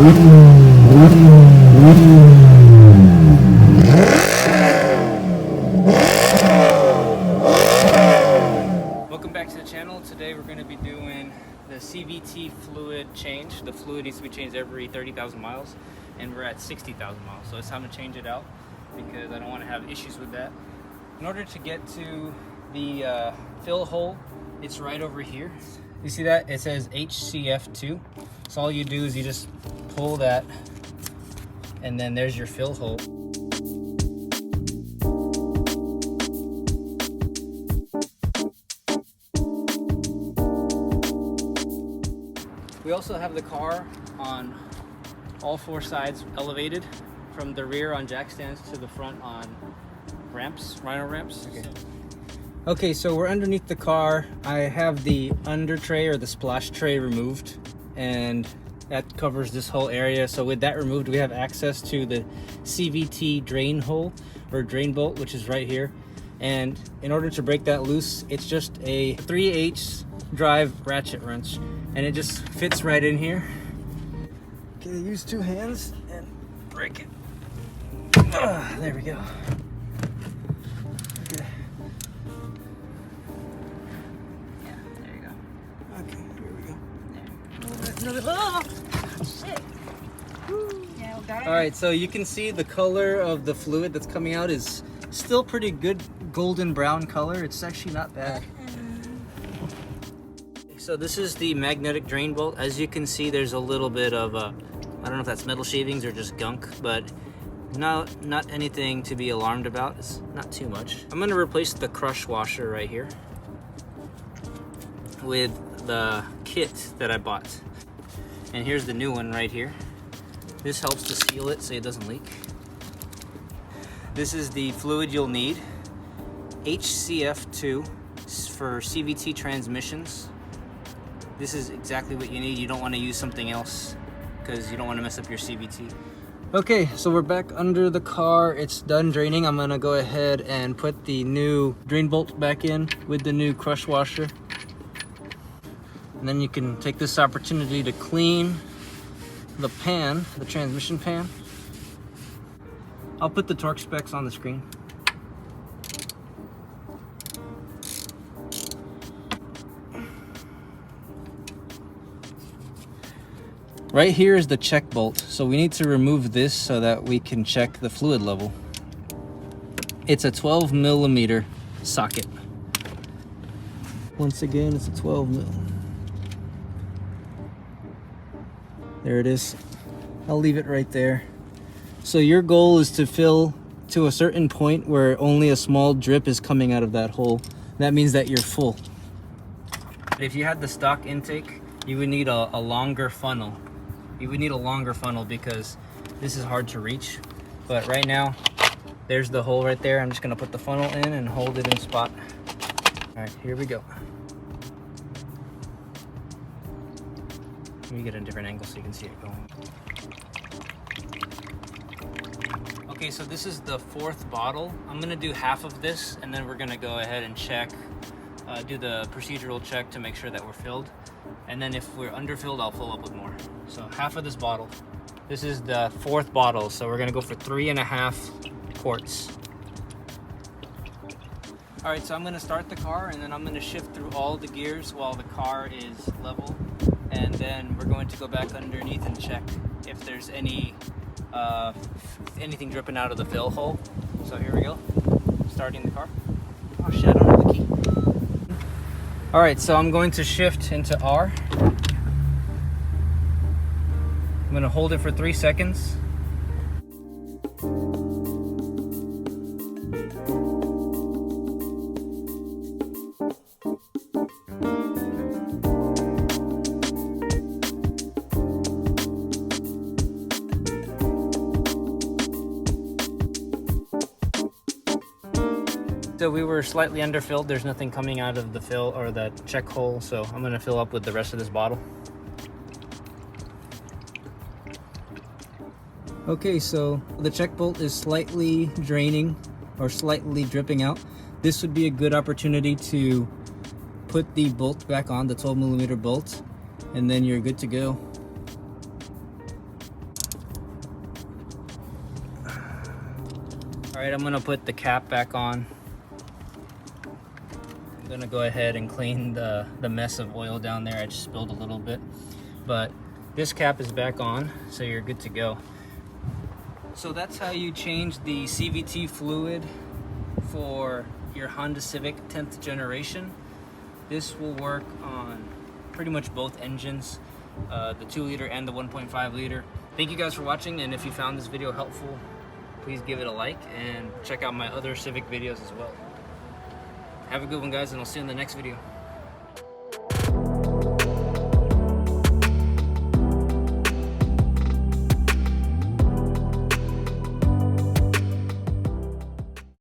Welcome back to the channel. Today we're going to be doing the CVT fluid change. The fluid needs to be changed every 30,000 miles and we're at 60,000 miles. So it's time to change it out because I don't want to have issues with that. In order to get to the fill hole, it's right over here. You see that? It says HCF-2. So all you do is you just pull that and then there's your fill hole. We also have the car on all four sides elevated, from the rear on jack stands to the front on ramps, rhino ramps. Okay, so we're underneath the car. I have the under tray or the splash tray removed, and that covers this whole area. So with that removed, we have access to the CVT drain hole or drain bolt, which is right here. And in order to break that loose, it's just a 3/8 drive ratchet wrench, and it just fits right in here. Okay, use two hands and break it. There we go. Okay. Yeah, there you go. Okay, here we go. Oh, shit. Yeah, all right, so you can see the color of the fluid that's coming out is still pretty good golden brown color. It's actually not bad. So this is the magnetic drain bolt. As you can see, there's a little bit of I don't know if that's metal shavings or just gunk, but not anything to be alarmed about. It's not too much. I'm going to replace the crush washer right here with the kit that I bought. And here's the new one right here. This helps to seal it so it doesn't leak. This is the fluid you'll need. HCF-2 for CVT transmissions. This is exactly what you need. You don't want to use something else because you don't want to mess up your CVT. Okay, so we're back under the car. It's done draining. I'm gonna go ahead and put the new drain bolt back in with the new crush washer. And then you can take this opportunity to clean the pan, the transmission pan. I'll put the torque specs on the screen. Right here is the check bolt, so we need to remove this so that we can check the fluid level. It's a 12mm socket. Once again, it's a 12mm. There it is. I'll leave it right there. So your goal is to fill to a certain point where only a small drip is coming out of that hole. That means that you're full. If you had the stock intake, you would need a longer funnel. You would need a longer funnel because this is hard to reach. But right now, there's the hole right there. I'm just gonna put the funnel in and hold it in spot. All right, here we go. Let me get a different angle so you can see it going. Okay, so this is the fourth bottle. I'm gonna do half of this and then we're gonna go ahead and check, do the procedural check to make sure that we're filled. And then if we're underfilled, I'll fill up with more. So half of this bottle. This is the fourth bottle, so we're gonna go for 3.5 quarts. All right, so I'm gonna start the car and then I'm gonna shift through all the gears while the car is level. And then we're going to go back underneath and check if there's anything dripping out of the fill hole. So here we go, starting the car. Oh shit, I don't have the key. All right, so I'm going to shift into R. I'm gonna hold it for 3 seconds. So we were slightly underfilled. There's nothing coming out of the fill or the check hole, so I'm gonna fill up with the rest of this bottle. Okay, so the check bolt is slightly draining or slightly dripping out. This would be a good opportunity to put the bolt back on, the 12mm bolt, and then you're good to go. All right, I'm gonna put the cap back on. I'm gonna go ahead and clean the mess of oil down there. I just spilled a little bit, but this cap is back on, so you're good to go. So that's how you change the CVT fluid for your Honda Civic 10th generation. This will work on pretty much both engines, the 2-liter and the 1.5 liter. Thank you guys for watching, and if you found this video helpful, please give it a like and check out my other Civic videos as well. Have a good one, guys, and I'll see you in the next video.